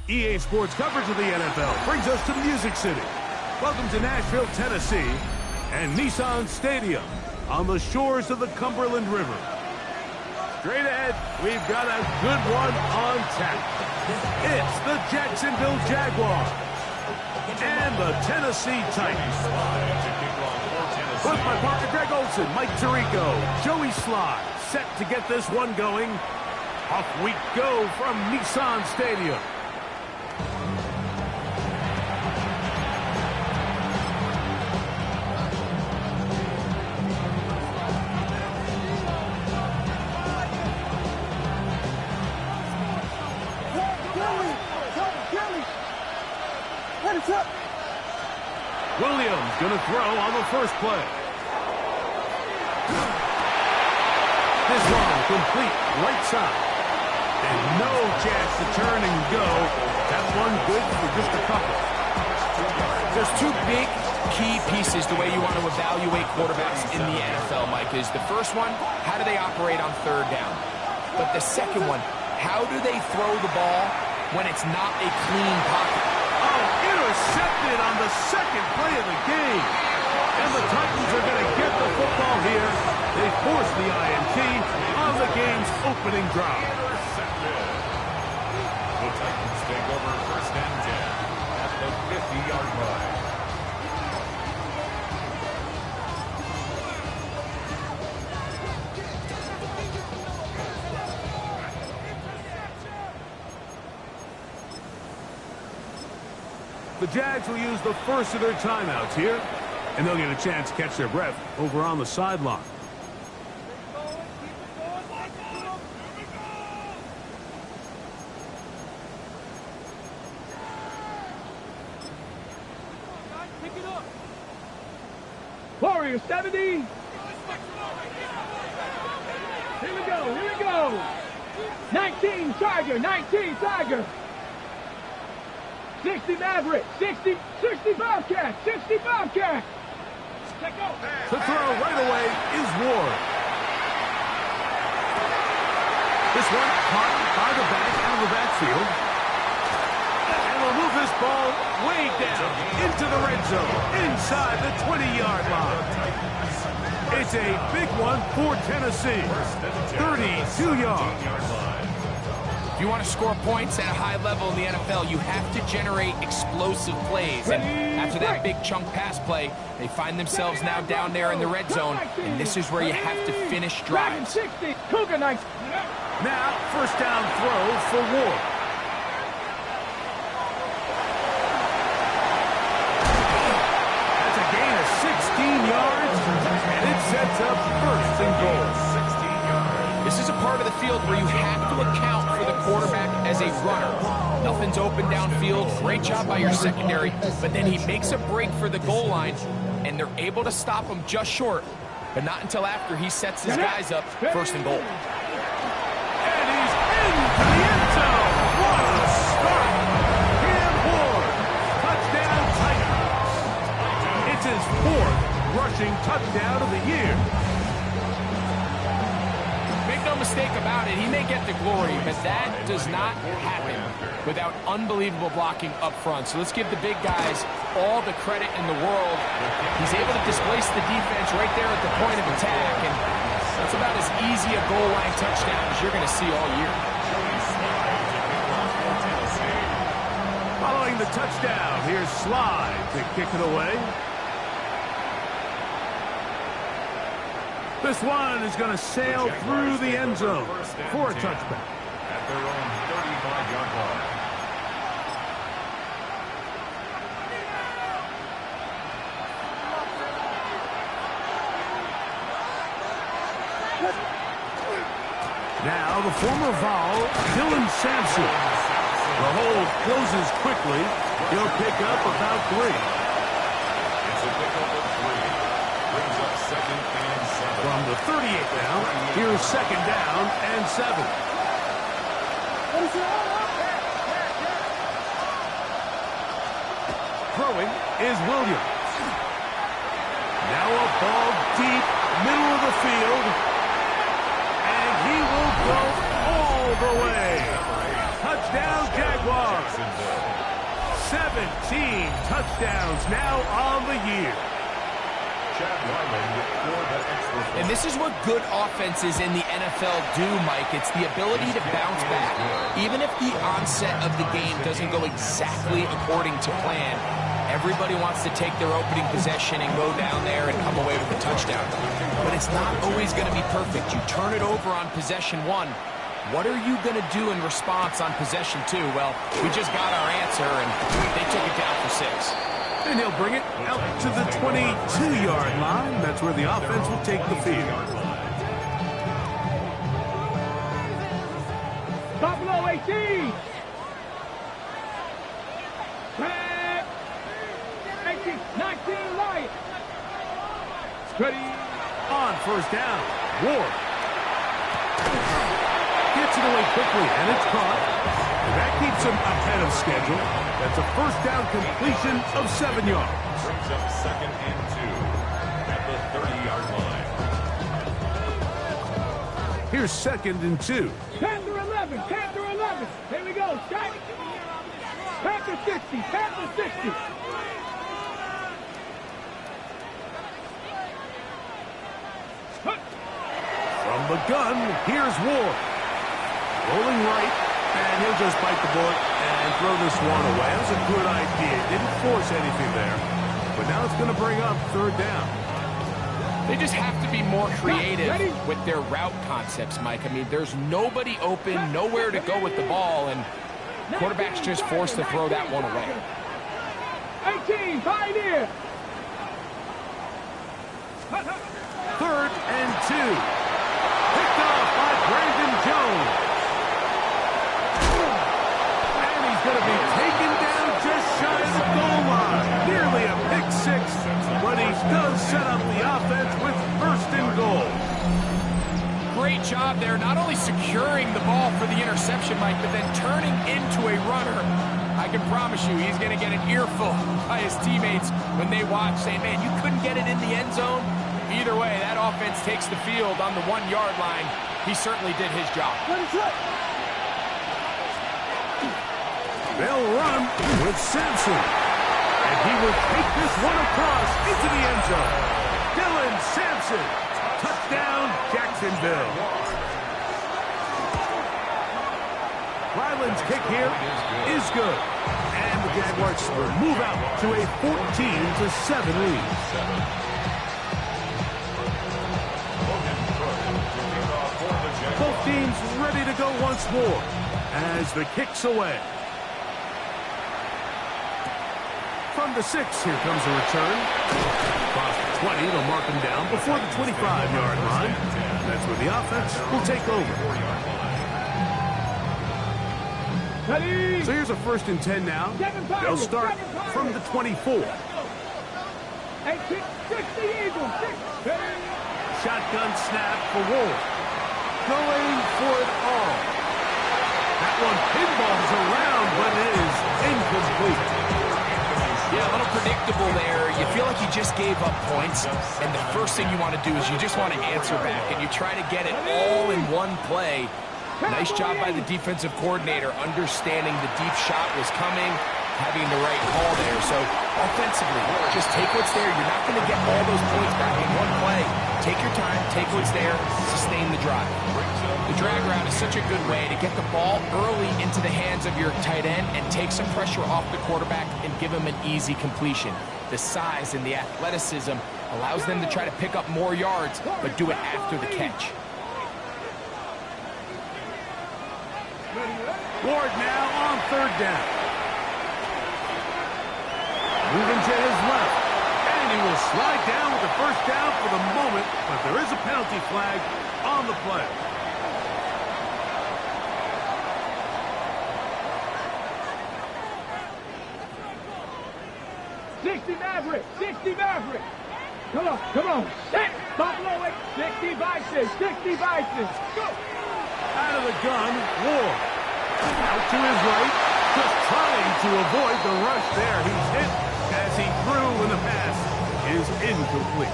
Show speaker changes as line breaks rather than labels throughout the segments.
EA Sports coverage of the NFL brings us to Music City. Welcome to Nashville, Tennessee, and Nissan Stadium on the shores of the Cumberland River. Straight ahead, we've got a good one on tap. It's the Jacksonville Jaguars and the Tennessee Titans. With my partner Greg Olson, Mike Tirico, Joey Sly, set to get this one going. Off we go from Nissan Stadium. Williams going to throw on the first play. This one complete right side. And no chance to turn and go. That one good for just a couple.
There's two big key pieces the way you want to evaluate quarterbacks in the NFL, Mike, is the first one, how do they operate on third down? But the second one, how do they throw the ball when it's not a clean pocket?
Intercepted on the second play of the game. And the Titans are going to get the football here. They force the INT on the game's opening drive.
The Titans take over first and 10 at the 50-yard line.
The Jags will use the first of their timeouts here, and they'll get a chance to catch their breath over on the sideline.
Warrior 70. Here we go. 19 Tiger, 19 Tiger. 60 Maverick, 60 Bobcat, 60 Bobcat.
The throw right away is Ward. This one caught by the back out of the backfield. And will move this ball way down into the red zone, inside the 20-yard line. It's a big one for Tennessee. 32 yards.
If you want to score points at a high level in the NFL, you have to generate explosive plays. And after that big chunk pass play, they find themselves now down there in the red zone. And this is where you have to finish drives.
Now, first down throw for Ward. That's a gain of 16 yards, and it sets up first and goal.
This is a part of the field where you have to account for the quarterback as a runner. Nothing's open downfield. Great job by your secondary. But then he makes a break for the goal line, and they're able to stop him just short. But not until after he sets his guys up first and goal.
And he's into the end zone. What a start. Cam Ward. Touchdown Titans. It's his fourth rushing touchdown of the year.
No mistake about it, he may get the glory, but that does not happen without unbelievable blocking up front. So let's give the big guys all the credit in the world. He's able to displace the defense right there at the point of attack, and that's about as easy a goal line touchdown as you're going to see all year.
Following the touchdown, here's Slide to kick it away. This one is going to sail through the end zone for a touchback.
At their own 35-yard line.
Now the former Vol, Dylan Sampson. The hold closes quickly. He'll pick up about 3.
It's a pickup of 3. Brings up second and 7.
From the 38 now, here's second down and 7. Throwing is Williams. Now a ball deep, middle of the field. And he will go all the way. Touchdown, Jaguars. 17 touchdowns now on the year.
And this is what good offenses in the NFL do, Mike. It's the ability to bounce back. Even if the onset of the game doesn't go exactly according to plan, everybody wants to take their opening possession and go down there and come away with a touchdown. But it's not always going to be perfect. You turn it over on possession one. What are you going to do in response on possession two? Well, we just got our answer, and they took it down for 6.
And he'll bring it out to the 22-yard line. That's where the offense will take the field.
Buffalo 18. 19 Lions.
Ready on first down. Ward gets it away quickly, and it's caught. And that keeps him ahead of schedule. That's a first down completion of 7 yards.
Brings up 2nd and 2 at the 30-yard line.
Here's 2nd and 2.
Panther 11. Panther 11. Here we go. Shot. Panther 60. Panther 60.
From the gun, here's Ward. Rolling right, and he'll just bite the bullet and throw this one away. That was a good idea. Didn't force anything there. But now it's going to bring up 3rd down.
They just have to be more creative with their route concepts, Mike. I mean, there's nobody open, nowhere to go with the ball, and quarterback's just forced to throw that one away.
18, Pioneer.
3rd and 2. Picked off by Brandon Jones. And he's going to be taken down just shy of the goal line. Nearly a pick 6, but he does set up the offense with 1st and goal.
Great job there, not only securing the ball for the interception, Mike, but then turning into a runner. I can promise you he's going to get an earful by his teammates when they watch, saying, man, you couldn't get it in the end zone. Either way, that offense takes the field on the 1-yard line. He certainly did his job.
They'll run with Sampson. And he will take this one across into the end zone. Dylan Sampson. Touchdown, Jacksonville. Ryland's kick here is good. And the Jaguars will move out to a 14-7 lead. Both teams ready to go once more as the kick's away. From the 6, here comes a return. Across the 20, they'll mark him down before the 25-yard line. That's where the offense will take over. So here's a 1st and 10 now. They'll start from the 24. Shotgun snap for Ward. Going for it all. That one pinballs around, but it is incomplete.
Yeah, a little predictable there. You feel like you just gave up points, and the first thing you want to do is you just want to answer back, and you try to get it all in one play. Nice job by the defensive coordinator, understanding the deep shot was coming, having the right call there. So offensively, just take what's there. You're not going to get all those points back in one play. Take your time, take what's there, sustain the drive. The drag route is such a good way to get the ball early into the hands of your tight end and take some pressure off the quarterback and give him an easy completion. The size and the athleticism allows them to try to pick up more yards, but do it after the catch.
Ward now on 3rd down. Moving to his left. And he will slide down with the 1st down for the moment, but there is a penalty flag on the play.
Maverick. Come on. Set. Buffalo 60 Vikings. 60 Vikings. Go.
Out of the gun, Ward. Out to his right, just trying to avoid the rush there. He's hit as he threw, and the pass is incomplete.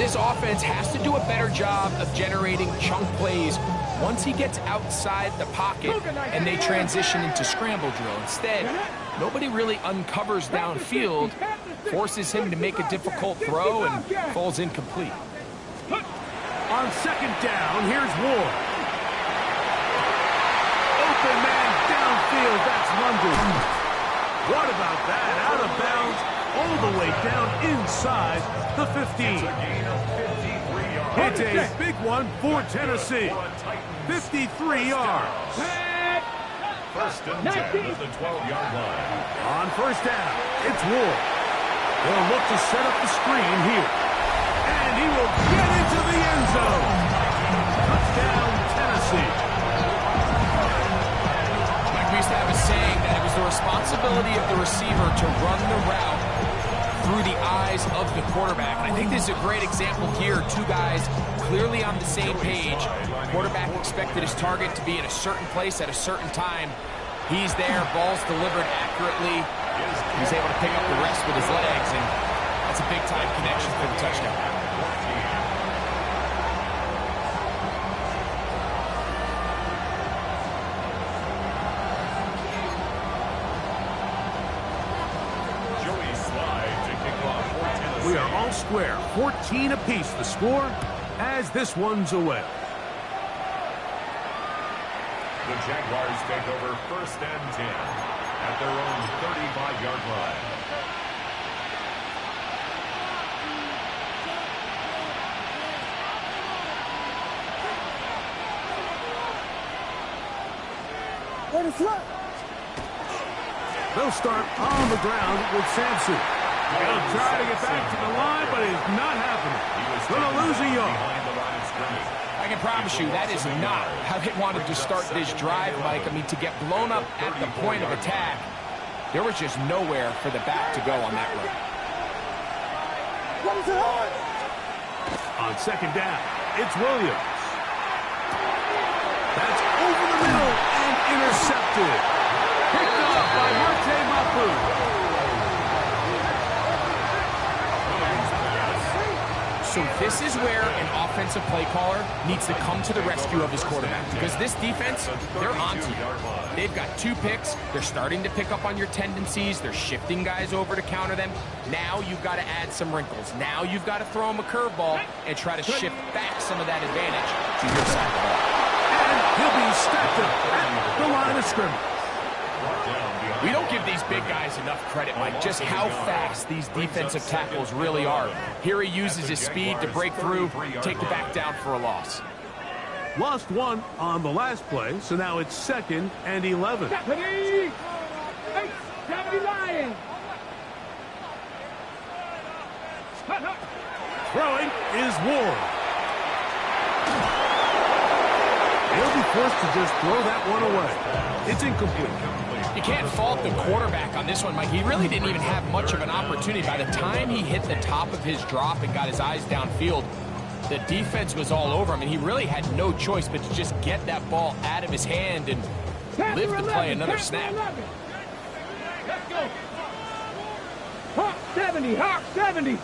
This offense has to do a better job of generating chunk plays once he gets outside the pocket and they transition into scramble drill. Instead, nobody really uncovers downfield, forces him to make a difficult throw, and falls incomplete.
On second down, here's Ward. Open man downfield, that's London. What about that? Out of bounds, all the way down inside the 15. It's a big one for Tennessee. 53 yards.
First and 10 at the 12-yard line.
On first down, it's Ward. They'll look to set up the screen here. And he will get into the end zone. Touchdown, Tennessee.
Like we used to have a saying that it was the responsibility of the receiver to run the route through the eyes of the quarterback. And I think this is a great example here. Two guys clearly on the same page. Quarterback expected his target to be in a certain place at a certain time. He's there, ball's delivered accurately. He's able to pick up the rest with his legs, and that's a big-time connection for the touchdown.
We are all square, 14 apiece the score as this one's away.
The Jaguars take over first and 10 at their own 35-yard line.
They'll start on the ground with Sampson. He'll try to get back to the line, but it's not happening. Going to lose a yard.
I can promise you that is not how they wanted to start this drive, Mike. I mean, to get blown up at the point of attack, there was just nowhere for the back to go on that run.
On second down, it's Williams. That's over the middle and intercepted. Picked off by Marte Mapu.
So this is where an offensive play caller needs to come to the rescue of his quarterback, because this defense, they're onto you. They've got 2 picks. They're starting to pick up on your tendencies. They're shifting guys over to counter them. Now you've got to add some wrinkles. Now you've got to throw them a curveball and try to shift back some of that advantage to your side of the ball.
And he'll be stacked up at the line of scrimmage.
We don't give these big guys enough credit, Mike, just how fast these defensive tackles really are. Here he uses his speed to break through, take the back down for a loss.
Lost one on the last play, so now it's 2nd and 11.
70 Lions.
Throwing is Ward. He'll be forced to just throw that one away. It's incomplete.
You can't fault the quarterback on this one, Mike. He really didn't even have much of an opportunity. By the time he hit the top of his drop and got his eyes downfield, the defense was all over him, and he really had no choice but to just get that ball out of his hand and live to play another snap.
Let's go. Hawk 70, Hawk 70.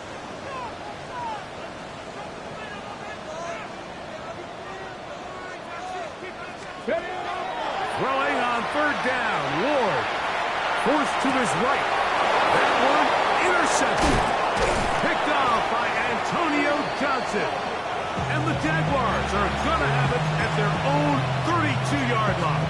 Throwing on third down, Ward forced to his right. That one intercepted. Picked off by Antonio Johnson. And the Jaguars are going to have it at their own 32-yard line.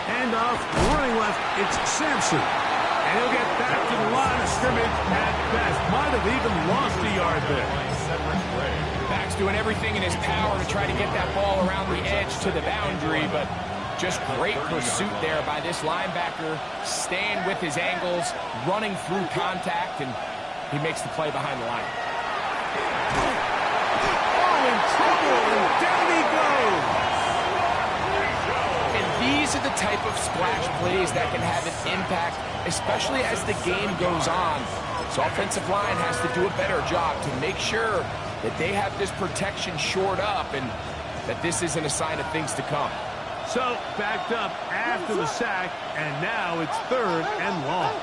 Handoff, running left, it's Sampson. And he'll get back to the line of scrimmage at best. Might have even lost a yard there.
Back's doing everything in his power to try to get that ball around the edge to the boundary, but just great pursuit there by this linebacker, staying with his angles, running through contact, and he makes the play behind the line.
Oh, in trouble, and down he goes.
These are the type of splash plays that can have an impact, especially as the game goes on. So offensive line has to do a better job to make sure that they have this protection shored up and that this isn't a sign of things to come.
So, backed up after the sack, and now it's 3rd and long.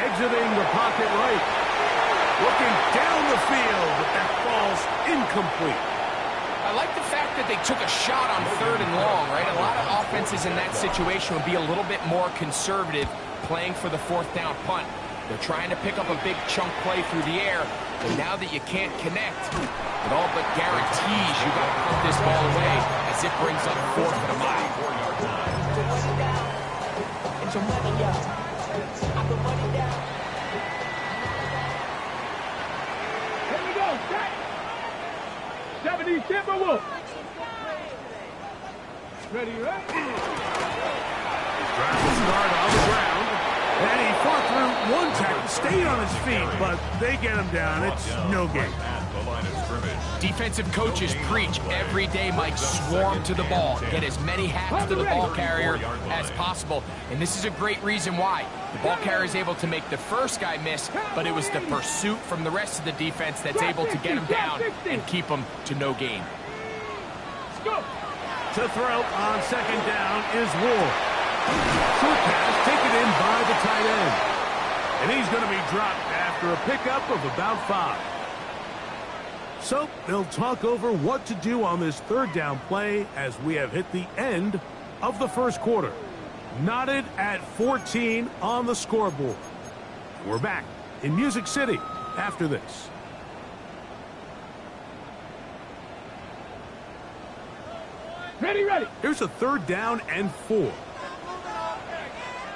Exiting the pocket right. Looking down the field, but that falls incomplete.
I like the fact that they took a shot on 3rd and long, right? A lot of offenses in that situation would be a little bit more conservative playing for the 4th down punt. They're trying to pick up a big chunk play through the air, but now that you can't connect, it all but guarantees you got to put this ball away as it brings up 4th and a mile.
Here we go, set. 70 Timberwolves. Ready, right?
Trying to start on the ground. And he fought through one tackle, stayed on his feet, but they get him down. It's no gain.
Defensive coaches preach every day, Mike, swarm to the ball. Get as many hats to the ball carrier as possible. And this is a great reason why. The ball carrier is able to make the first guy miss, but it was the pursuit from the rest of the defense that's able to get him down and keep him to no gain.
To throw on 2nd down is Ward. Short pass taken in by the tight end. And he's going to be dropped after a pickup of about 5. So they'll talk over what to do on this 3rd down play as we have hit the end of the 1st quarter. Knotted at 14 on the scoreboard. We're back in Music City after this.
Ready, ready.
Here's a 3rd down and 4.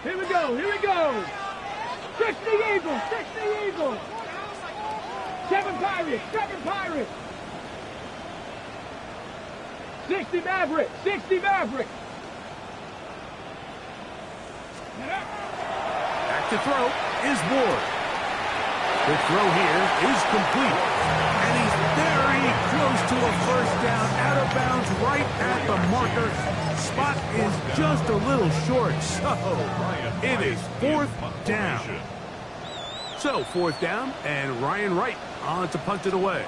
Here we go, here we go. 60 Eagles, 60 Eagles. 7 Pirates, 7 Pirates. 60 Mavericks, 60 Mavericks.
Back to throw is Ward. The throw here is complete. And he's very close to a 1st down, out of bounds right at the marker. Spot is just a little short, so it is 4th down. So 4th down, and Ryan Wright on to punt it away.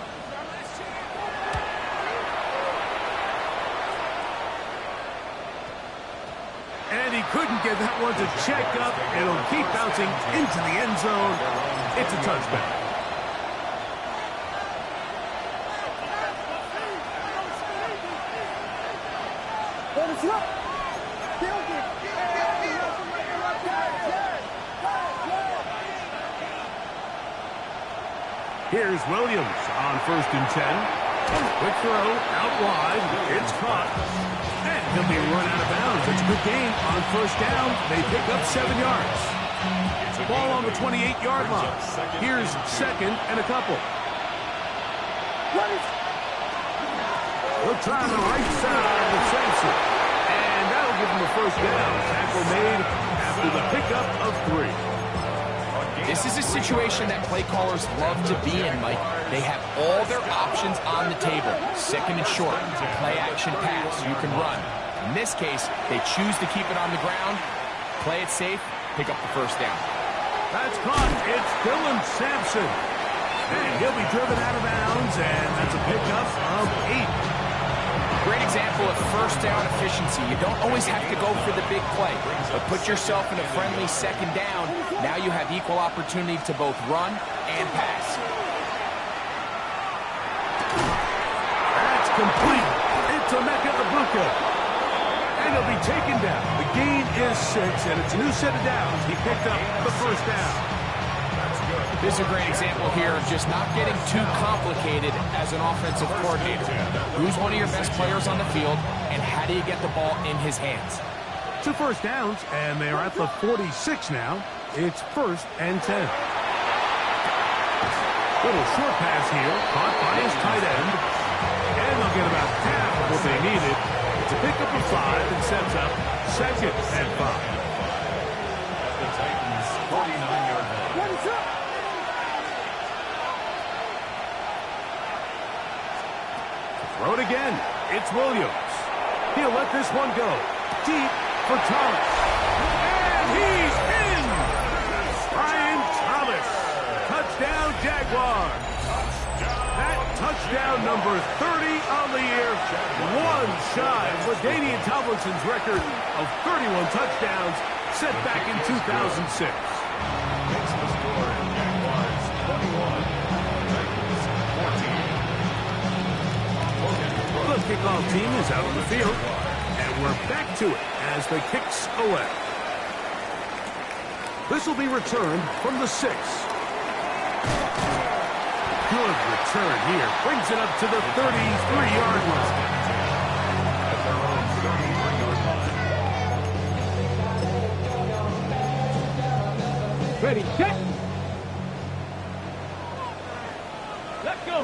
And he couldn't get that one to check up. It'll keep bouncing into the end zone. It's a touchback. Here's Williams on 1st and 10. Quick throw out wide. It's caught. And he'll be run out of bounds. It's a good gain on 1st down. They pick up 7 yards. Ball on the 28-yard line. Here's 2nd and a couple. We'll try the right side with Sampson. And that'll give him a 1st down. Tackle made after the pickup of 3.
This is a situation that play callers love to be in, Mike. They have all their options on the table. 2nd and short, play action pass, you can run. In this case, they choose to keep it on the ground, play it safe, pick up the 1st down.
That's caught. It's Dylan Sampson. And he'll be driven out of bounds, and that's a pickup of 8.
Great example of 1st down efficiency. You don't always have to go for the big play, but put yourself in a friendly 2nd down. Now you have equal opportunity to both run and pass.
That's complete. It's Emeka Egbuka. And he'll be taken down. The gain is 6, and it's a new set of downs. He picked up the 1st down.
This is a great example here of just not getting too complicated as an offensive coordinator. Who's one of your best players on the field, and how do you get the ball in his hands?
2 1st downs, and they're at the 46 now. It's 1st and 10. Little short pass here, caught by his tight end. And they'll get about half of what they needed. It's a pickup of 5 and sets up 2nd and 5.
The Titans' 49-yard line.
Throw it again. It's Williams. He'll let this one go. Deep for Thomas. And he's in! Brian Thomas. Touchdown, Jaguars. Touchdown number 30 on the year. One shy of LaDainian Tomlinson's record of 31 touchdowns set back in 2006.
Makes the score in Jaguars 21, Titans 14.
The kickoff team is out on the field, and we're back to it as the kicks away. This will be returned from the 6. Good return here. Brings it up to the 33-yard line.
At their own 33-yard line.
Ready, set. Let's go.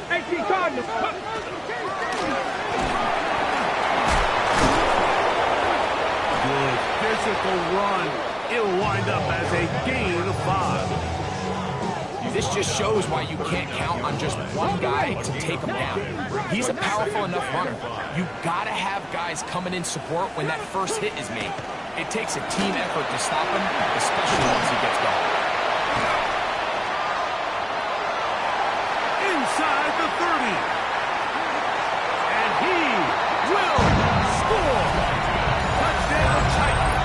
AC Cardinals.
Good physical run. It'll wind up as a gain of 5.
This just shows why you can't count on just one guy to take him down. He's a powerful enough runner. You gotta have guys coming in support when that first hit is made. It takes a team effort to stop him, especially once he gets going.
Inside the 30. And he will score. Touchdown Titans.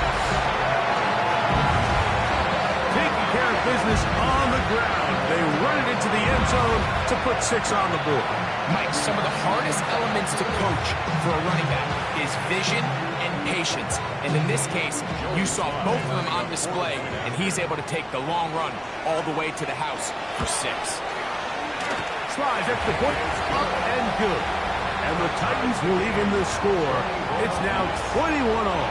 Taking care of business on the ground. They run it into the end zone to put 6 on the board.
Mike, some of the hardest elements to coach for a running back is vision and patience. And in this case, you saw both of them on display, and he's able to take the long run all the way to the house for 6.
Tries extra point, up and good. And the Titans will even the score. It's now 21-all.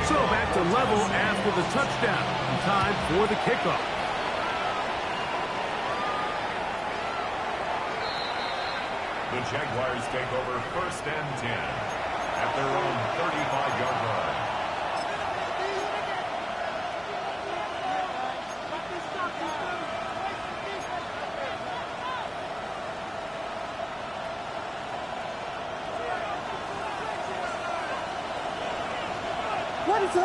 So back to level after the touchdown. Time for the kickoff.
The Jaguars take over 1st and 10 at their own 35-yard line.
What is on?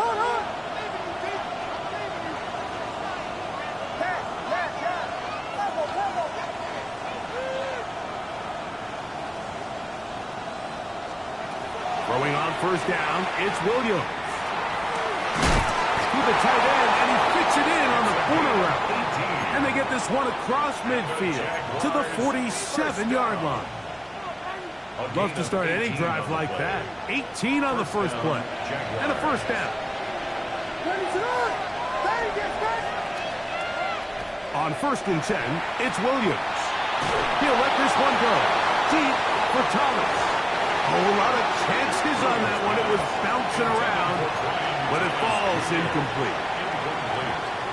Throwing on 1st down, it's Williams. To the tight end, and he fits it in on the corner route. And they get this one across midfield to the 47-yard line. Love to start any drive like that. 18 on the first play. And a 1st down. On 1st and 10, it's Williams. He'll let this one go. Deep for Thomas. A whole lot of chances on that one. It was bouncing around, but it falls incomplete.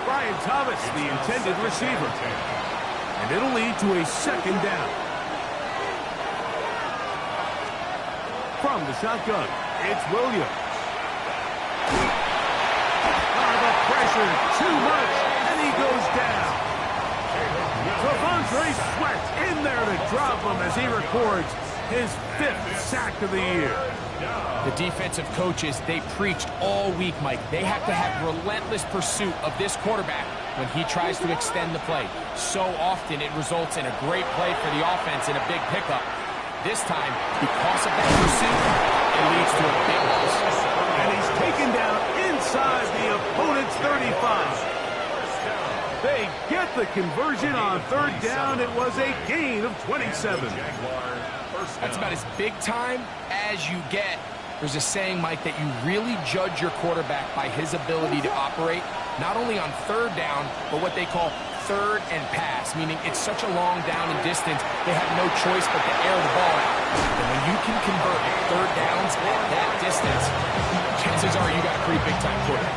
Brian Thomas, the intended receiver. And it'll lead to a 2nd down. From the shotgun, it's Williams. The pressure, too much, and he goes down. T'Vondre Sweat in there to drop him as he records his 5th sack of the year.
The defensive coaches, they preached all week, Mike. They have to have relentless pursuit of this quarterback when he tries to extend the play. So often it results in a great play for the offense and a big pickup. This time, because of that pursuit, it leads to a big loss.
And he's taken down inside the opponent's 35. They get the conversion on 3rd down. It was a gain of 27.
That's about as big time as you get. There's a saying, Mike, that you really judge your quarterback by his ability to operate, not only on 3rd down, but what they call 3rd and pass, meaning it's such a long down and distance, they have no choice but to air the ball out. And when you can convert 3rd downs at that distance, chances are you got a pretty big-time quarterback.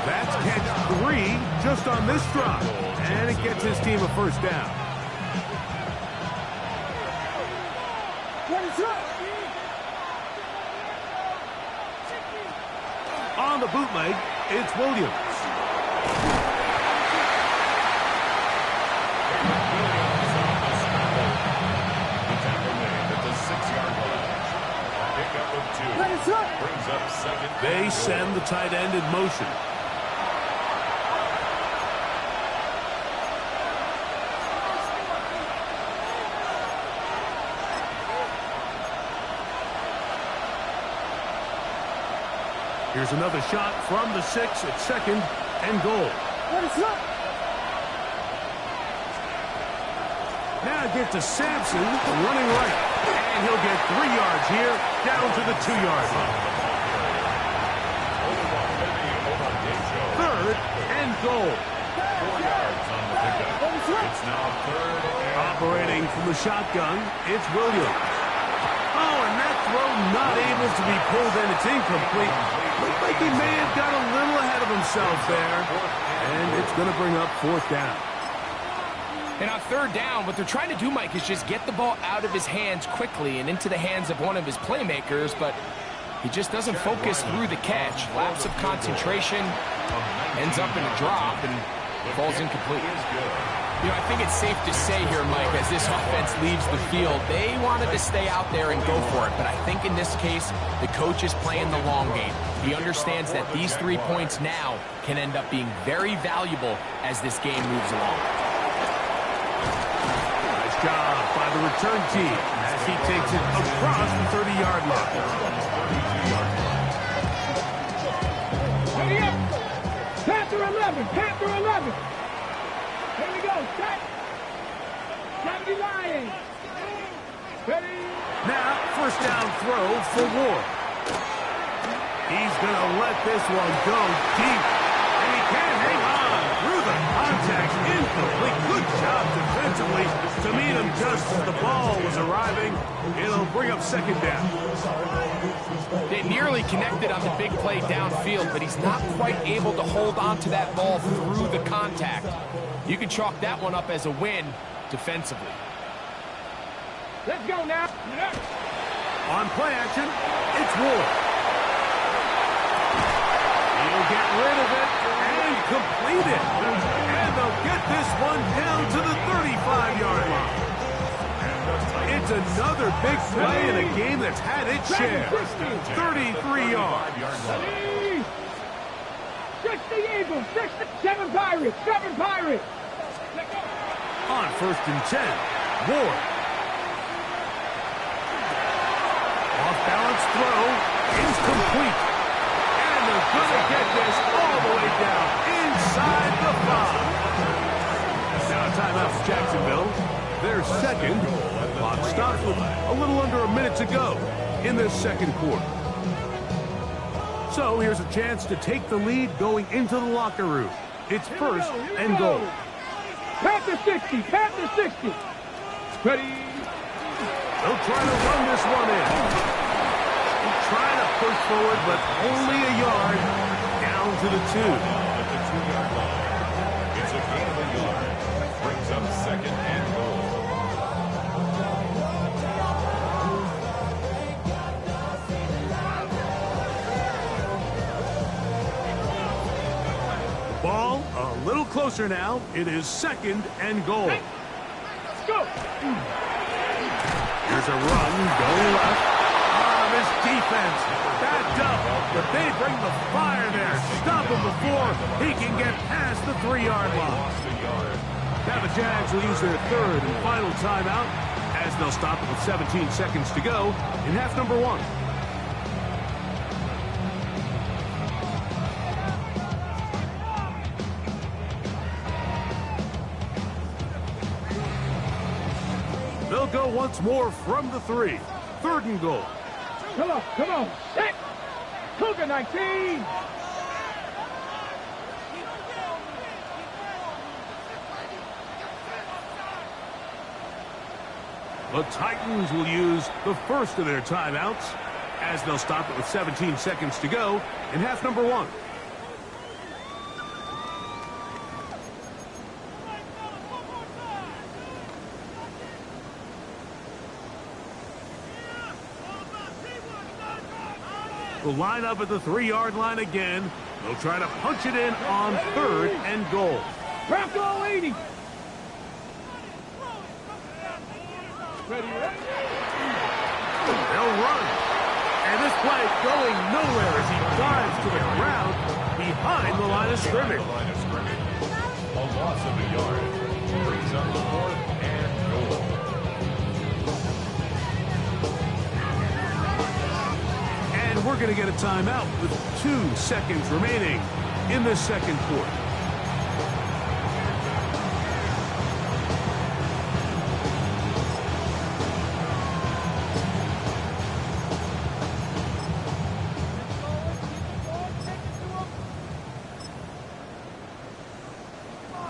That's catch 3 just on this drive, and it gets his team a 1st down. On the bootleg, it's Williams.
The tackle made at the 6-yard line. Pickup of 2. Brings up 2nd.
They send the tight end in motion. Here's another shot from the 6 at second and goal. Now get to Sampson, running right. And he'll get 3 yards here, down to the 2-yard line. Third and goal.
4 yards on the pickup. It's now third and
Operating from the shotgun, it's Williams. Oh, and that throw not able to be pulled in. It's incomplete. Looked like he may have got a little ahead of himself there. And it's going to bring up 4th down.
And on 3rd down, what they're trying to do, Mike, is just get the ball out of his hands quickly and into the hands of one of his playmakers, but he just doesn't focus through the catch. Lapse of concentration, ends up in a drop, and falls incomplete. You know, I think it's safe to say here, Mike, as this offense leaves the field, they wanted to stay out there and go for it. But I think in this case, the coach is playing the long game. He understands that these 3 points now can end up being very valuable as this game moves along.
Nice job by the return team as he takes it across the 30-yard line.
Ready up. Panther 11. Panther 11. Here we go. Set. 70 Lions. Ready.
Now, 1st down throw for Ward. He's going to let this one go deep. And he can hang on through the contact. Incomplete. Good job defensively to meet him just as the ball was arriving. It'll bring up 2nd down.
They nearly connected on the big play downfield, but he's not quite able to hold on to that ball through the contact. You can chalk that one up as a win defensively.
Let's go now.
On play action, it's Ward. He'll get rid of it and complete it. And they'll get this one down to the 35-yard line. It's another big play in a game that's had its share. 33 yards.
60 Eagles. 7 Pirates. 7 Pirates.
On 1st and 10, Ward. Off-balance throw is complete. And they're going to get this all the way down inside the 5. Now a timeout for Jacksonville. Their second. Clock stops with a little under a minute to go in this 2nd quarter. So here's a chance to take the lead going into the locker room. It's 1st and goal.
Panther 60. Panther 60. Ready.
They'll try to run this one in. Trying to push forward, but only a yard down to the 2.
at the 2-yard line. It's a gain of a yard. Brings up 2nd and goal.
Ball a little closer now. It is 2nd and goal.
Let's go.
Here's a run going left. This defense backed up, but they bring the fire there. Stop him before he can get past the 3-yard line. Now the Jags will use their 3rd and final timeout as they'll stop it with 17 seconds to go in half number 1. They'll go once more from the 3. 3rd and goal.
Come on. Come on. Set. Cougar 19.
The Titans will use the first of their timeouts as they'll stop it with 17 seconds to go in half number 1. Will line up at the 3-yard line again. They'll try to punch it in on 3rd and goal.
Bronco 80. Ready.
They'll run. And this play going nowhere as he dives to the ground behind the line of scrimmage.
A loss of a yard. Brings up 4th and goal.
And we're going to get a timeout with 2 seconds remaining in the second quarter.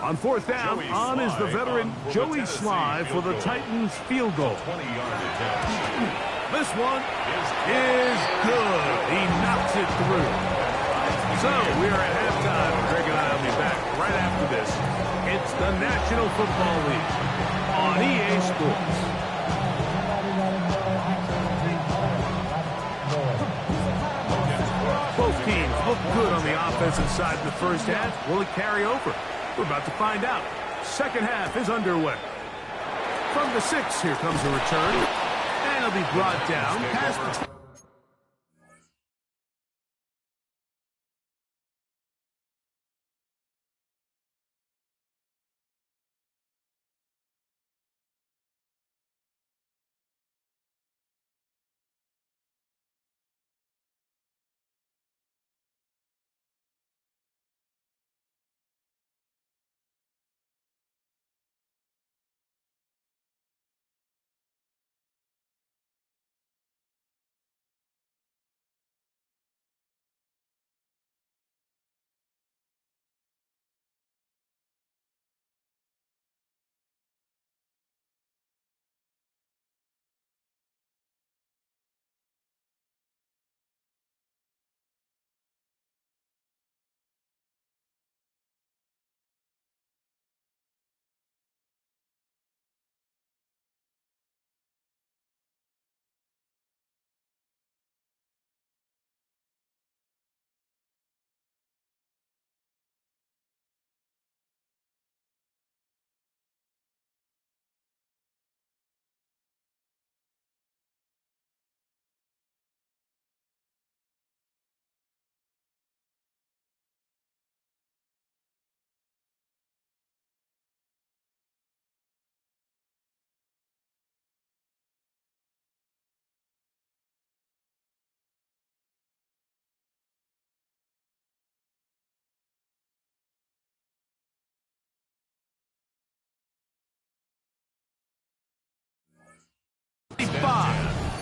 On fourth down, on is the veteran Joey Sly for the Titans field goal.
20-yard attempt.
This one is good. He knocks it through. So we are at halftime. Greg and I will be back right after this. It's the National Football League on EA Sports. Both teams look good on the offensive side in the first half. Will it carry over? We're about to find out. Second half is underway. From the 6, here comes a return. And it'll be brought down past the...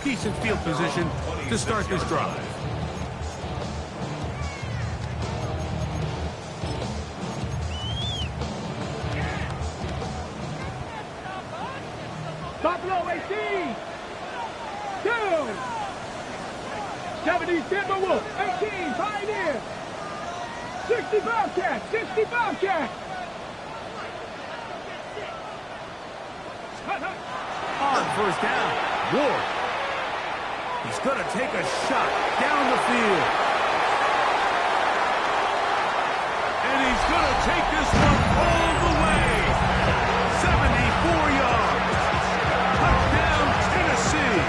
Decent field position to start this drive.
Top low, 18. 2. 70 Timberwolf. 18 Pioneer. 60 Bobcat. 60 Bobcat.
On first down, Ward. He's going to take a shot down the field. And he's going to take this one all the way. 74 yards. Touchdown, Tennessee.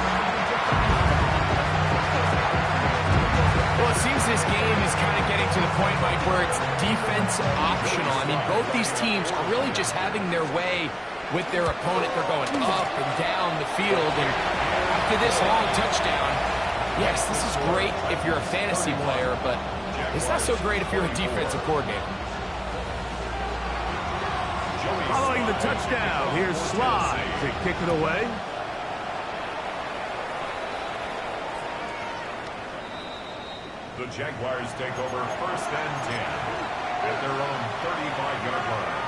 Well, it seems this game is kind of getting to the point, Mike, where it's defense optional. I mean, both these teams are really just having their way with their opponent. They're going up and down the field, and after this long touchdown, yes, this is great if you're a fantasy player, but it's not so great if you're a defensive coordinator.
Following the touchdown, here's Sly to kick it away.
The Jaguars take over first and 10 at their own 35-yard line.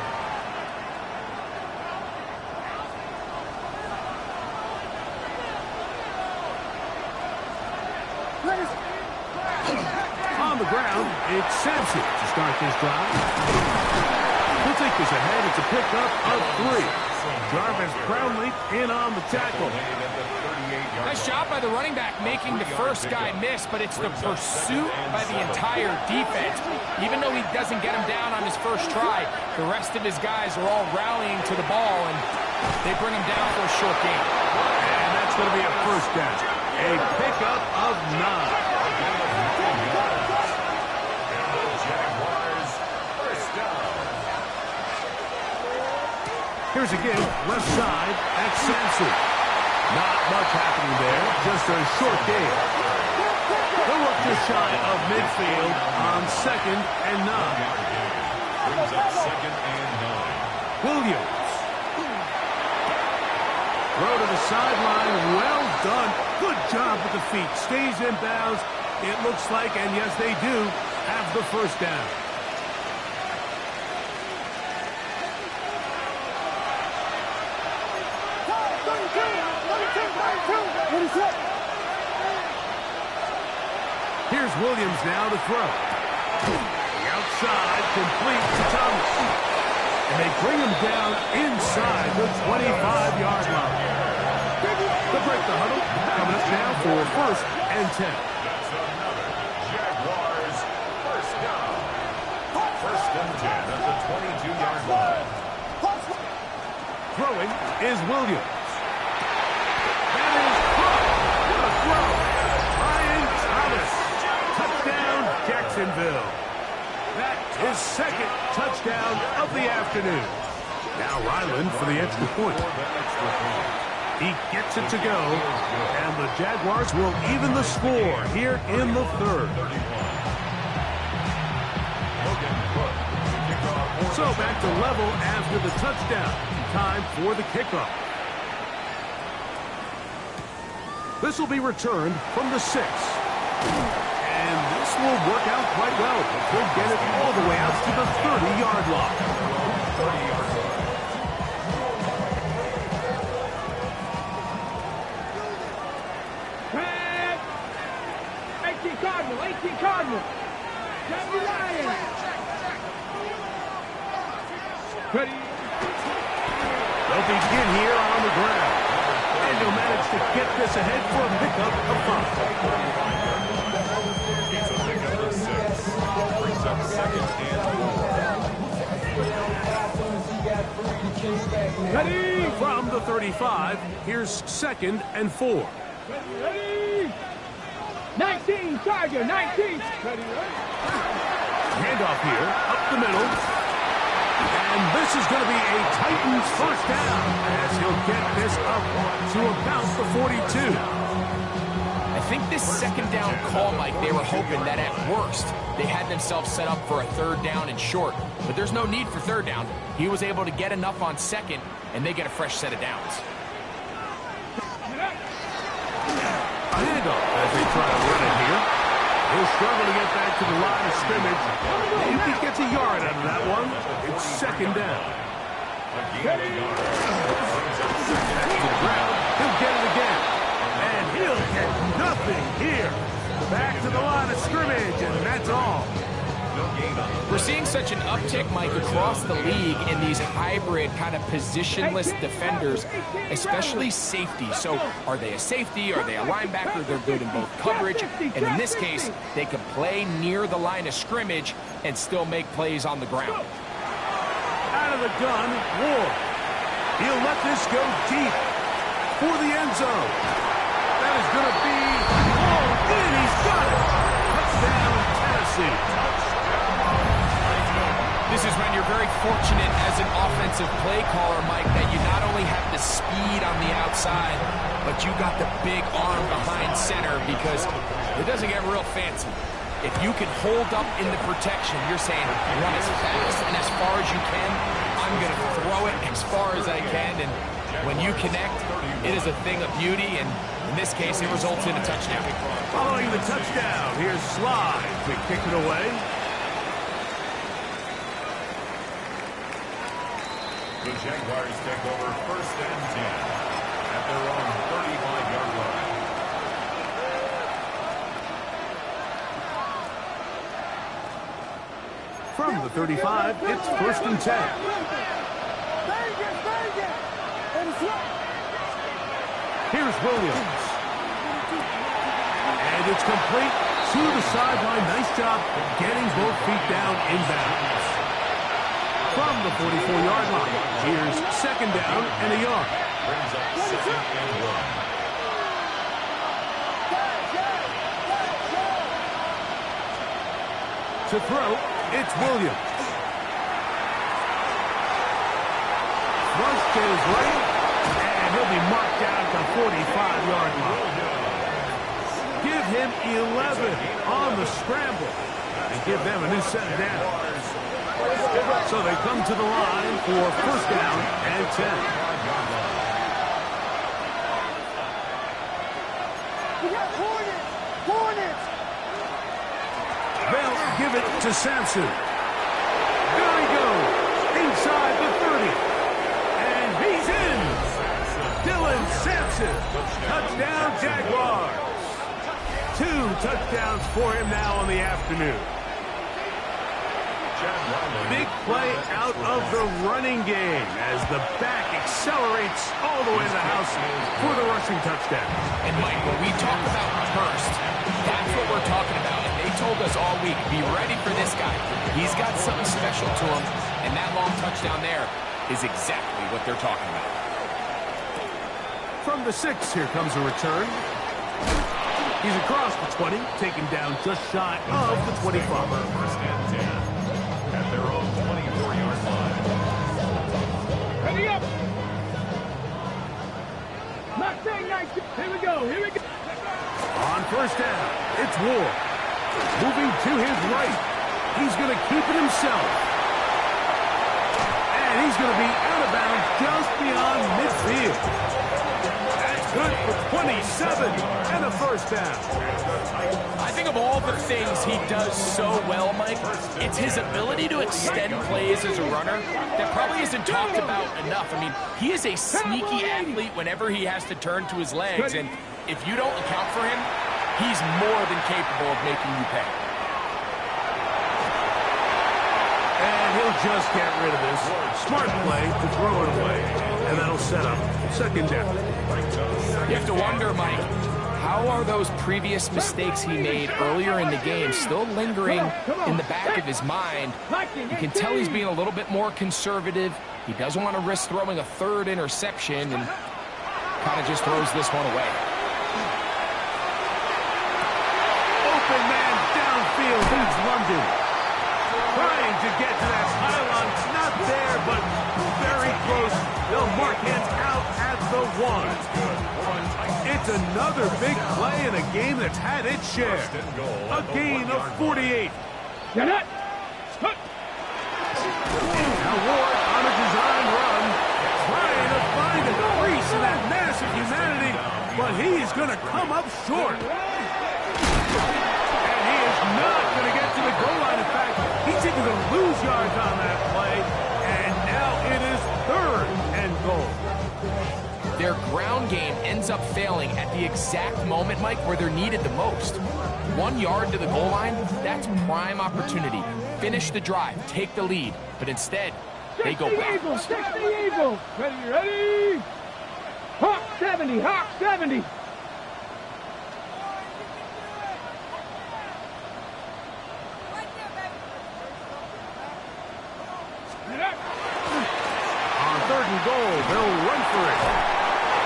On the ground, it's Sampson to start this drive. He'll take this ahead. It's a pickup of 3. Jarvis Brownlee in on the tackle.
Nice job by the running back making the first guy miss, but it's the pursuit by the entire defense. Even though he doesn't get him down on his first try, the rest of his guys are all rallying to the ball, and they bring him down for a short gain.
And that's going to be a first down. A pickup of 9. Here's again, left side at Sampson. Not much happening there, just a short game. They'll look just shy of midfield on 2nd and 9.
Brings up 2nd and 9.
Williams. Throw to the sideline. Well done. Good job with the feet. Stays in bounds. It looks like, and yes, they do, have the first down. Here's Williams now to throw. The outside, complete to Thomas. And they bring him down inside the 25-yard line. They'll break the huddle. Coming up now for 1st and 10.
That's another Jaguars first down. 1st and 10 at the 22-yard line.
Throwing is Williams. That is caught. What a throw. Brian Thomas. Touchdown, Jacksonville. That is 2nd touchdown of the afternoon. Now Ryland for the extra point. He gets it to go, and the Jaguars will even the score here in the 3rd. So back to level after the touchdown. Time for the kickoff. This will be returned from the 6. And this will work out quite well. He'll get it all the way out to the 30-yard line.
30-yard line.
Red. 18 Cardinal, 18 Cardinal. Jamie Ryan. Ready.
They'll begin here on the ground. And they'll manage to get this ahead for a pickup of 5.
He's a big number 6. Brings up 2nd and 4.
Ready.
From the 35, here's 2nd and 4.
Ready. 19 Charger, 19. Ready.
Handoff here, up the middle. And this is going to be a Titans first down as he'll get this up to about the 42.
I think this 2nd down call, Mike, they were hoping that at worst they had themselves set up for a 3rd down and short. But there's no need for 3rd down. He was able to get enough on 2nd, and they get a fresh set of downs.
A handoff as they try to run it here. He'll struggle to get back to the line of scrimmage. If he gets a yard out of that one, it's 2nd down.
Again, a yard. Brings up 2nd
To the ground. He'll get it again. And he'll get nothing here. Back to the line of scrimmage, and that's all.
We're seeing such an uptick, Mike, across the league in these hybrid kind of positionless defenders, especially safety. So are they a safety? Are they a linebacker? They're good in both coverage. And in this case, they can play near the line of scrimmage and still make plays on the ground.
Out of the gun, Ward. He'll let this go deep for the end zone. That is going to be hauled in. He's got it. Touchdown, Tennessee.
This is when you're very fortunate as an offensive play caller, Mike, that you not only have the speed on the outside, but you got the big arm behind center because it doesn't get real fancy. If you can hold up in the protection, you're saying run as fast and as far as you can. I'm going to throw it as far as I can, and when you connect, it is a thing of beauty, and in this case, it results in a touchdown.
Following the touchdown, here's Slide to kick it away.
The Jaguars take over 1st and 10 at their own 35-yard line.
From the 35, it's 1st and 10. Here's Williams. And it's complete to the sideline. Nice job getting both feet down inbounds. From the 44-yard line, here's 2nd down and a yard.
Brings up 2nd and 1.
To throw, it's Williams. Thrust to his right, and he'll be marked down at the 45-yard line. Give him 11 on the scramble and give them a new set of downs. So they come to the line for first down and 10. They'll give it to Sampson. There he goes, inside the 30. And he's in. Dylan Sampson, touchdown Jaguars. 2 touchdowns for him now on the afternoon. Big play out of the running game as the back accelerates all the way to the house for the rushing touchdown.
And Mike, when we talk about burst, that's what we're talking about. And they told us all week, be ready for this guy. He's got something special to him, and that long touchdown there is exactly what they're talking about.
From the 6, here comes a return. He's across the 20, taken down just shy of the 25.
First and 10 at their own 24-yard line.
Ready up. Mustang 19. Here we go. Here we go.
On first down, it's Ward. Moving to his right. He's going to keep it himself. And he's going to be out of bounds just beyond midfield. Good for 27 and a first down.
I think of all the things he does so well, Mike, it's his ability to extend plays as a runner that probably isn't talked about enough. I mean, he is a sneaky athlete whenever he has to turn to his legs, and if you don't account for him, he's more than capable of making you pay.
And he'll just get rid of this. Smart play to throw it away, and that'll set up second down.
You have to wonder, Mike, how are those previous mistakes he made earlier in the game still lingering in the back of his mind? You can tell he's being a little bit more conservative. He doesn't want to risk throwing a third interception and kind of just throws this one away.
Open man downfield leads London. Trying to get to that pylon. Not there, but very close. They'll mark him out at the 1. It's another big play in a game that's had its share. A gain of 48.
Get it.
Now Ward on a design run, trying to find a crease in that massive humanity, but he is going to come up short. And he is not going to get to the goal line. In fact, he's even going to lose yards on that play, and now it is 3rd and goal.
Their ground game ends up failing at the exact moment, Mike, where they're needed the most. 1 yard to the goal line, that's prime opportunity. Finish the drive, take the lead, but instead, they go backwards.
60 Eagles. Ready, ready. Hawk 70, Hawk 70.
On 3rd and goal, they'll run for it.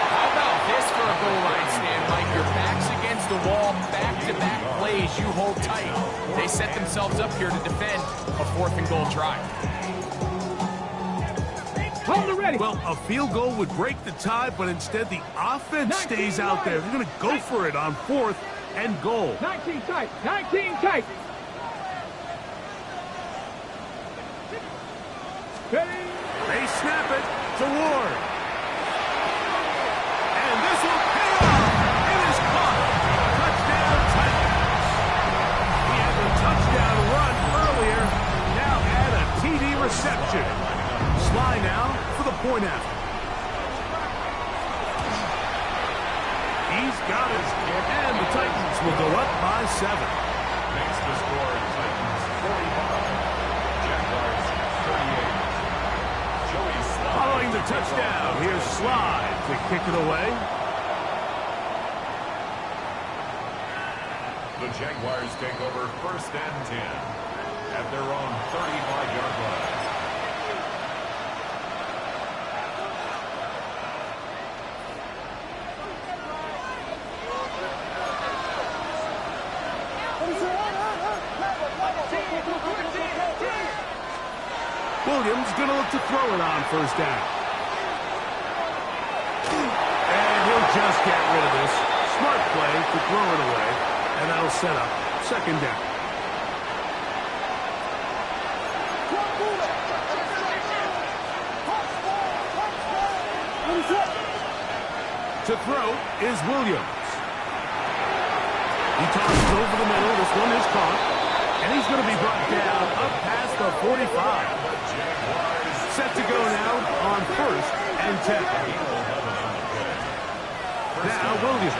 How about this for a goal line stand, Mike? Your back's against the wall, back-to-back plays, you hold tight. They set themselves up here to defend a 4th and goal try.
Hold it ready.
Well, a field goal would break the tie, but instead the offense stays out there. They're going to go for it on 4th and goal.
19 tight, 19 tight. Ready.
They snap it to Ward. And this will pay off. It is caught. Touchdown, Titans. He had the touchdown run earlier. Now add a TD reception. Sly now for the point after. He's got it. And the Titans will go up by 7.
Makes the score Titans 45. Jaguars 38. Joey Slye.
Following the touchdown, here's Slye to kick it away.
The Jaguars take over 1st and 10 at their own 35-yard line.
Williams going to look to throw it on 1st down. And he'll just get rid of this. Smart play to throw it away. And that'll set up second down. To throw is Williams. He tosses over the middle. This one is caught. And he's going to be brought down up past the 45. Set to go now on 1st and 10. Now Williams.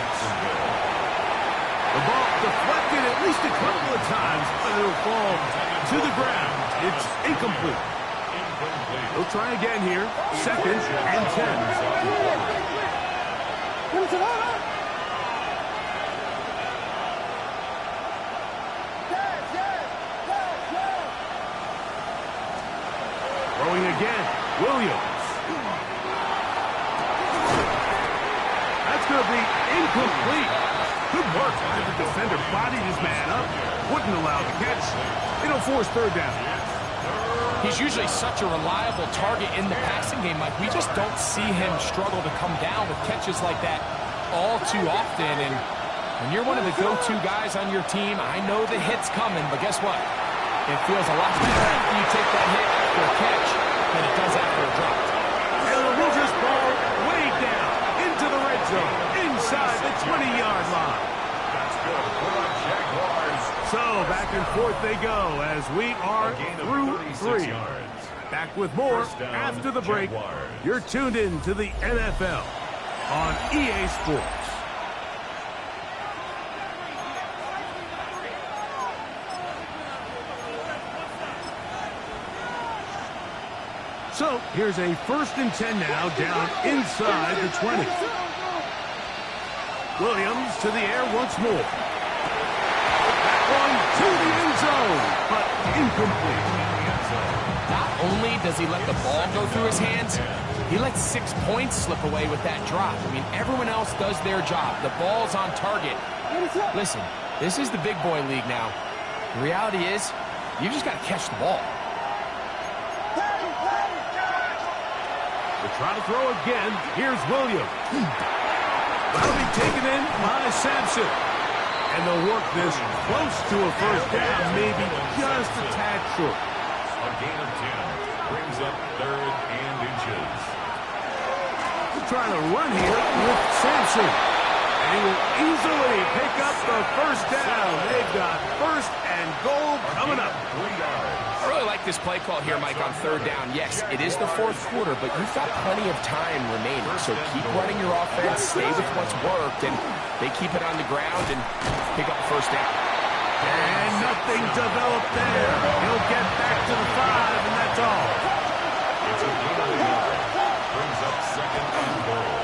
The ball deflected at least a couple of times, but it'll fall to the ground. It's incomplete. We'll try again here. 2nd and 10. Throwing again, Williams. That's going to be incomplete. Good work. The defender bodied his man up. Wouldn't allow the catch. It'll force 3rd down.
He's usually such a reliable target in the passing game, Mike. We just don't see him struggle to come down with catches like that all too often. And when you're one of the go-to guys on your team, I know the hit's coming, but guess what? It feels a lot better after you take that hit after a catch than it does after a drop.
And the Rogers ball way down into the red zone, inside the 20-yard line.
That's good for the Jaguars.
So back and forth they go as we are through 3. Back with more after the break.
Jaguars.
You're tuned in to the NFL on EA Sports. So here's a 1st and 10 now down inside the 20. Williams to the air once more. That one to the end zone, but incomplete.
Not only does he let the ball go through his hands, he lets 6 points slip away with that drop. I mean, everyone else does their job. The ball's on target. Listen, this is the big boy league now. The reality is, you just got to catch the ball.
They try to throw again. Here's Williams. That'll be taken in by Sampson. And they'll work this close to a 1st down, maybe just a tad short.
A gain of 10 brings up 3rd and inches.
They're trying to run here with Sampson. And he will easily pick up the 1st down. They've got 1st and goal coming up.
3 yards.
I really like this play call here, Mike, on 3rd down. Yes, it is the 4th quarter, but you've got plenty of time remaining. So keep running your offense, stay with what's worked, and they keep it on the ground and pick up the 1st down.
And nothing developed there. He'll get back to the 5, and that's all.
It's a gain of 1 yard. Brings up 2nd and goal.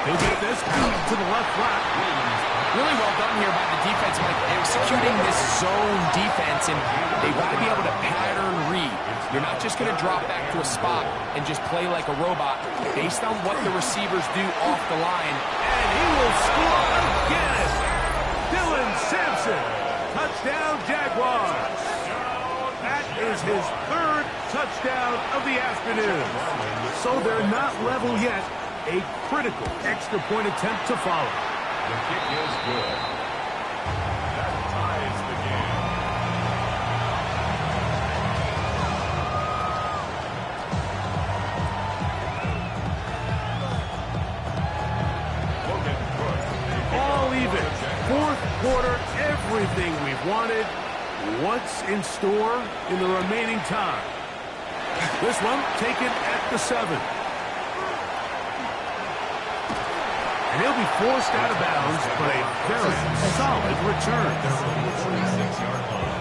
He'll get this out to the left flat.
Really well done here by the defense, Mike. Executing this zone defense, and they've got to be able to pattern read. You're not just going to drop back to a spot and just play like a robot based on what the receivers do off the line.
And he will score again. Dylan Sampson. Touchdown, Jaguars. That is his 3rd touchdown of the afternoon. So they're not level yet. A critical extra point attempt to follow.
The kick is good. That ties the game. Logan Cook.
All even. 4th quarter, everything we've wanted. What's in store in the remaining time? This one taken at the 7. And he'll be forced out of bounds, but a very solid return.
46-yard line.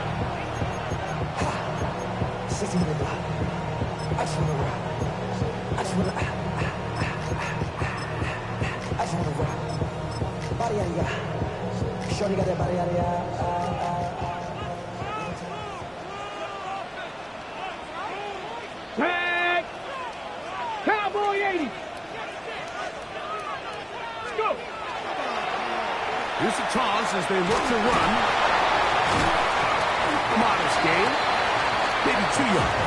Tag! Cowboy 80! Go!
Here's the toss as they look to run. A modest gain. Maybe 2 yards.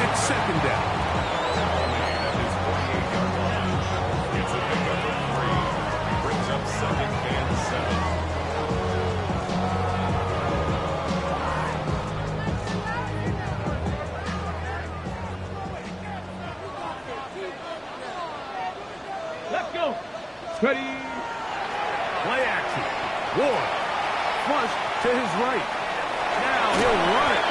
It's 2nd down.
At his 48-yard line. It's a pickup of 3. Brings up 2nd and 7.
Let's go. Ready.
Play action. Ward. Flush to his right. Now he'll run it.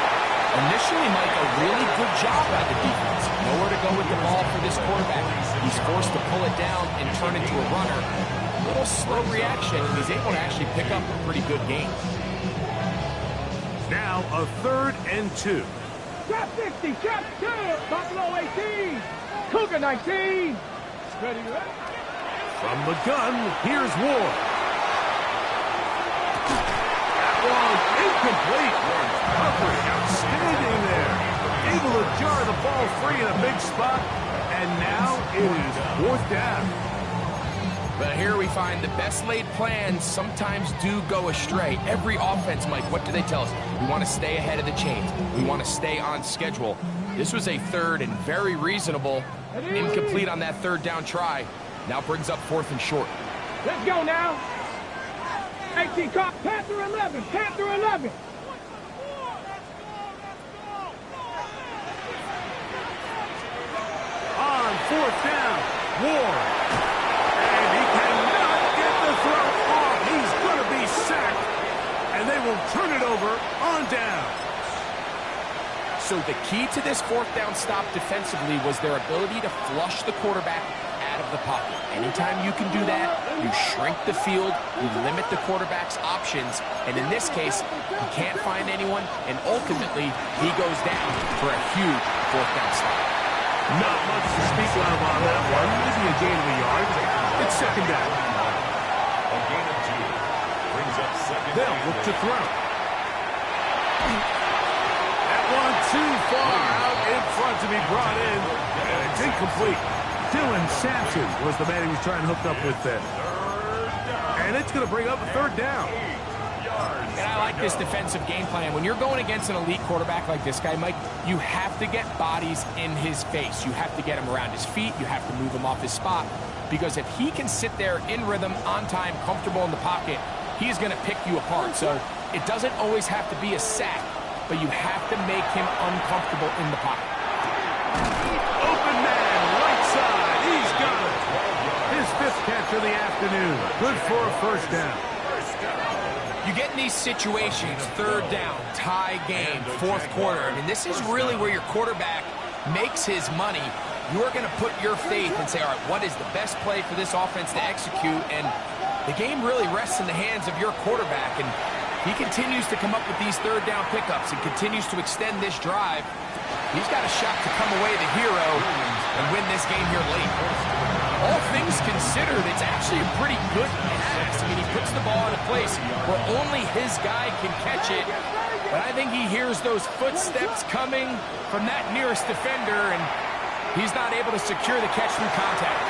Initially, Mike, a really good job by the defense. Nowhere to go with the ball for this quarterback. He's forced to pull it down and turn into a runner. A little slow reaction, and he's able to actually pick up a pretty good game.
Now a 3rd and 2.
Trap 60, trap 2. Buffalo 18. Cougar 19. Ready, ready.
From the gun, here's Ward. That was incomplete. Coverage outstanding there. Able to jar the ball free in a big spot. And now it is 4th down.
But here we find the best laid plans sometimes do go astray. Every offense, Mike, what do they tell us? We want to stay ahead of the chains. We want to stay on schedule. This was a 3rd and very reasonable. Incomplete on that 3rd down try. Now brings up 4th and short.
Let's go now. 18 cop, Panther 11, Panther 11.
On 4th down, Ward. And he cannot get the throw off. He's going to be sacked. And they will turn it over on down.
So the key to this 4th down stop defensively was their ability to flush the quarterback out of the pocket. Anytime you can do that, you shrink the field, you limit the quarterback's options, and in this case, he can't find anyone, and ultimately, he goes down for a huge 4th down stop.
Not much to speak of on that one. Maybe a gain of a yard. It's 2nd down.
A gain of 2. Brings up 2nd.
They'll look to throw. That one too far out in front to be brought in. And it's incomplete. Dylan Sampson was the man he was trying to hook up with there. And it's going to bring up a 3rd down.
And I like this defensive game plan. When you're going against an elite quarterback like this guy, Mike, you have to get bodies in his face. You have to get him around his feet. You have to move him off his spot. Because if he can sit there in rhythm, on time, comfortable in the pocket, he's going to pick you apart. So it doesn't always have to be a sack, but you have to make him uncomfortable in the pocket.
Open man, right side. He's got it. His 5th catch of the afternoon. Good for a 1st down.
You get in these situations, 3rd down, tie game, 4th quarter. I mean, this is really where your quarterback makes his money. You're going to put your faith and say, all right, what is the best play for this offense to execute? And the game really rests in the hands of your quarterback. And he continues to come up with these 3rd down pickups and continues to extend this drive. He's got a shot to come away the hero and win this game here late. All things considered, it's actually a pretty good pass. I mean, he puts the ball in a place where only his guy can catch it. But I think he hears those footsteps coming from that nearest defender, and he's not able to secure the catch through contact.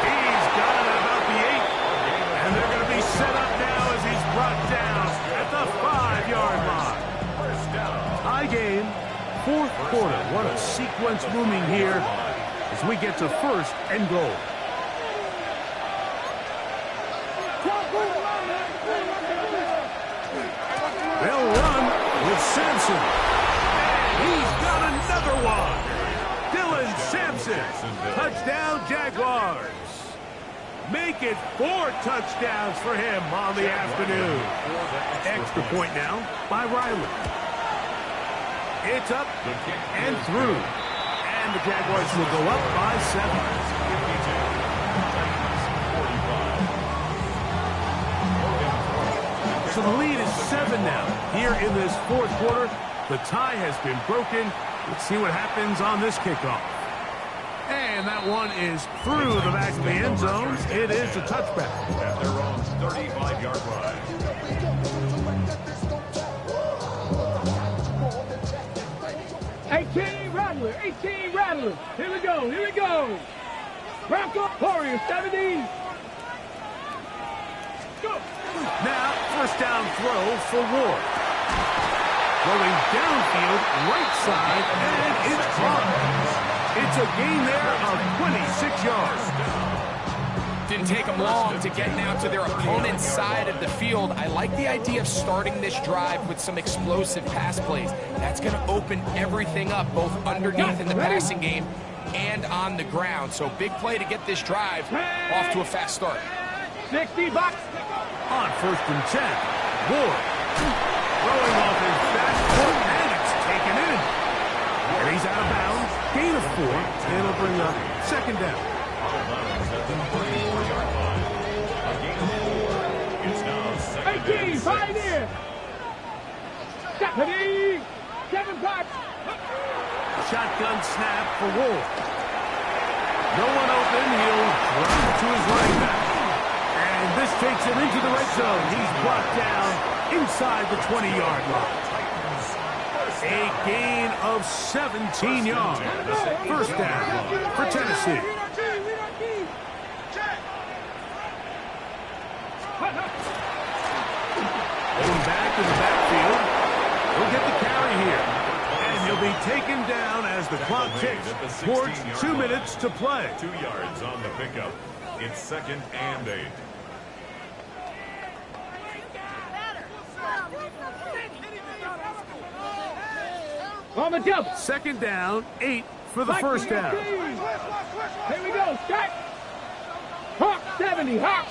He's got it at about the 8. And they're going to be set up now as he's brought down at the 5-yard line. Tie game, 4th quarter. What a sequence looming here as we get to 1st and goal. They'll run with Sampson. And he's got another one. Dylan Sampson. Touchdown, Jaguars. Make it 4 touchdowns for him on the afternoon. Extra point now by Riley. It's up and through. And the Jaguars will go up by 7. So the lead is 7 now. Here in this 4th quarter, the tie has been broken. Let's see what happens on this kickoff. And that one is through the back of the end zone. It is a touchback.
At their own 35-yard line.
18 Rattler, 18 Rattler. Here we go, here we go. Bronco Warriors 70. Go.
Now, 1st down throw for Ward. Going downfield, right side, and it's caught. It's a gain there of 26 yards.
Didn't take them long to get now to their opponent's side of the field. I like the idea of starting this drive with some explosive pass plays. That's going to open everything up, both underneath in the passing game and on the ground. So big play to get this drive off to a fast start.
60 bucks.
On 1st and 10, Ward throwing off his fast foot, and it's taken in. And he's out of bounds, gain of 4, and it'll bring up 2nd down.
It's now 2nd
18,
and 6.
Pioneer. Stephanie. 7 bucks.
Shotgun snap for Ward. No one open, he'll drop to his running back. And this takes him into the red zone. He's brought down inside the 20-yard line. A gain of 17 yards. 1st down for Tennessee. Going back in the backfield. He'll get the carry here. And he'll be taken down as the clock ticks towards 2 minutes to play.
2 yards on the pickup. It's 2nd and 8.
On the jump.
2nd down, 8 for the 1st down.
Here we go. Start. Hawk 70. Hawk.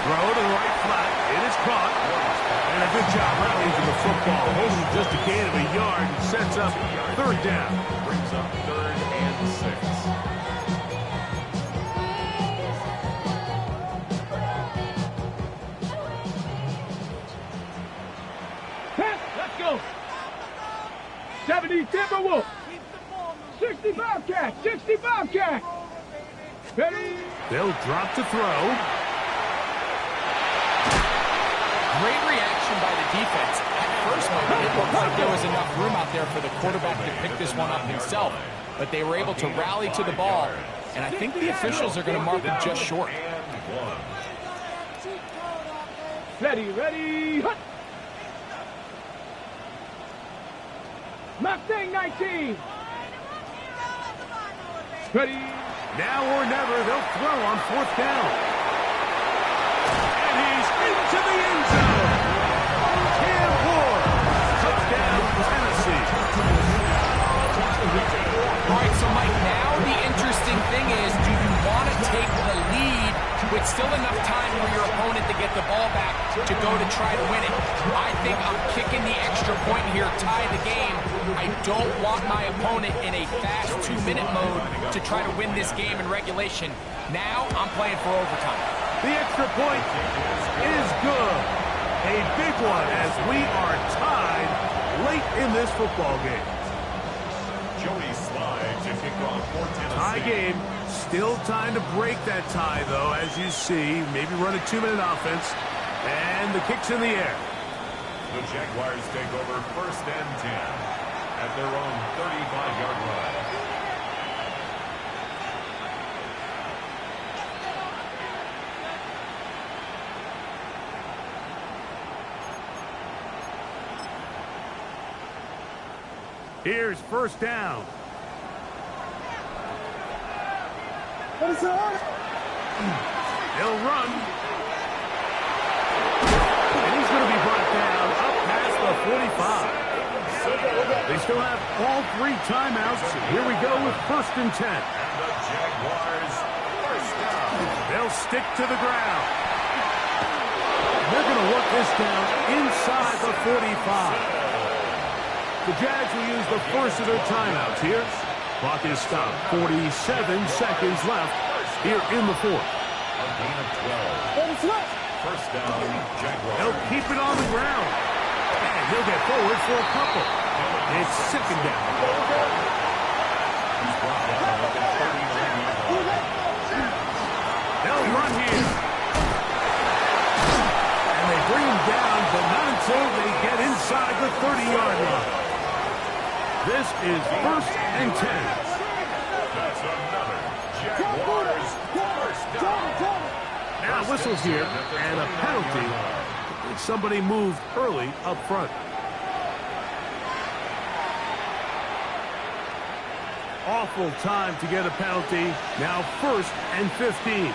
Throw to the right flat. It is caught. And a good job rallying to the football. Holding just a gain of a yard and sets up 3rd down.
Brings up 3rd and 6.
Let's go. 70 Timberwolf. 60 Bobcat. 60 Bobcat. Ready?
They'll drop to throw.
Great reaction by the defense. At first, it looked like there was enough room out there for the quarterback to pick this one up himself. But they were able to rally to the ball. And I think the officials are going to mark him just short.
Ready, ready. Hut. Mustang 19. Ready.
Now or never, they'll throw on 4th down. And he's into the end zone. Cam Ward. Touchdown, Tennessee.
All right, so Mike, now the interesting thing is, do you want to take the lead with still enough time for your opponent to get the ball back to go to try to win it? I think I'm kicking the extra point here, tie the game. I don't want my opponent in a fast 2-minute mode to try to win this game in regulation. Now I'm playing for overtime.
The extra point is good. A big one as we are tied late in this football game.
Joey Slye to kick off for Tennessee.
Tie game. Still time to break that tie, though, as you see. Maybe run a 2-minute offense. And the kick's in the air.
The Jaguars take over 1st and 10 at their own 35-yard line.
Here's 1st down.
What is that?
He'll run. And he's going to be brought down up past the 45. They still have all 3 timeouts. Here we go with 1st and 10.
And the Jaguars 1st down.
They'll stick to the ground. They're going to work this down inside the 45. The Jags will use the first of their timeouts here. Clock is stopped. 47 seconds left here in the 4th.
A gain of 12. 1st down, Jaguars.
They'll keep it on the ground. And he'll get forward for a couple. It's 2nd down.
He's brought down at the 39-yard line.
They'll run here. And they bring him down, but not until they get inside the 30-yard line. This is 1st and 10.
That's another Jaguars 1st down.
Now whistles here, and a penalty. Somebody moved early up front. Awful time to get a penalty. Now 1st and 15.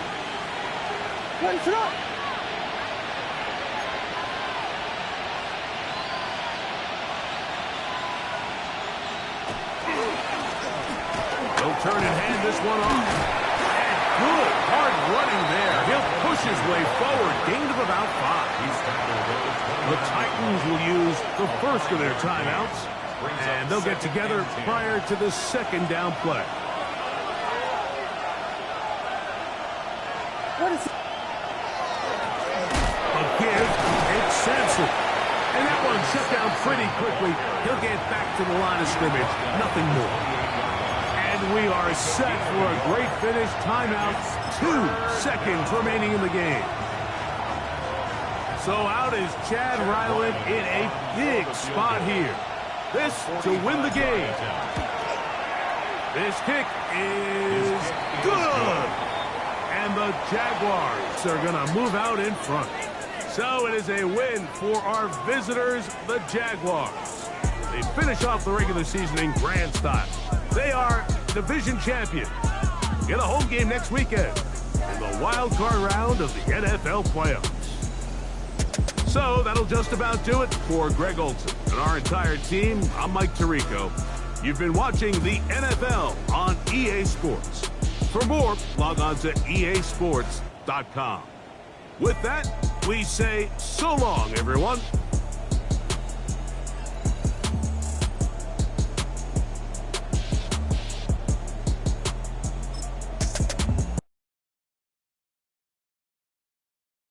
turn and hand this one off. And good, hard running there. He'll push his way forward. Gain of about 5. The Titans will use the first of their timeouts, and they'll get together prior to the second down play.
What is
A give, it's Sampson. And that one shut down pretty quickly. He'll get back to the line of scrimmage. Nothing more. And we are set for a great finish. Timeout. 2 seconds remaining in the game. So out is Chad Ryland in a big spot here. This to win the game. This kick is good. And the Jaguars are going to move out in front. So it is a win for our visitors, the Jaguars. They finish off the regular season in grand style. They are division champions. Get a home game next weekend in the wild card round of the NFL playoffs. So that'll just about do it for Greg Olsen and our entire team. I'm Mike Tirico. You've been watching the NFL on EA Sports. For more, log on to easports.com. With that, we say so long, everyone.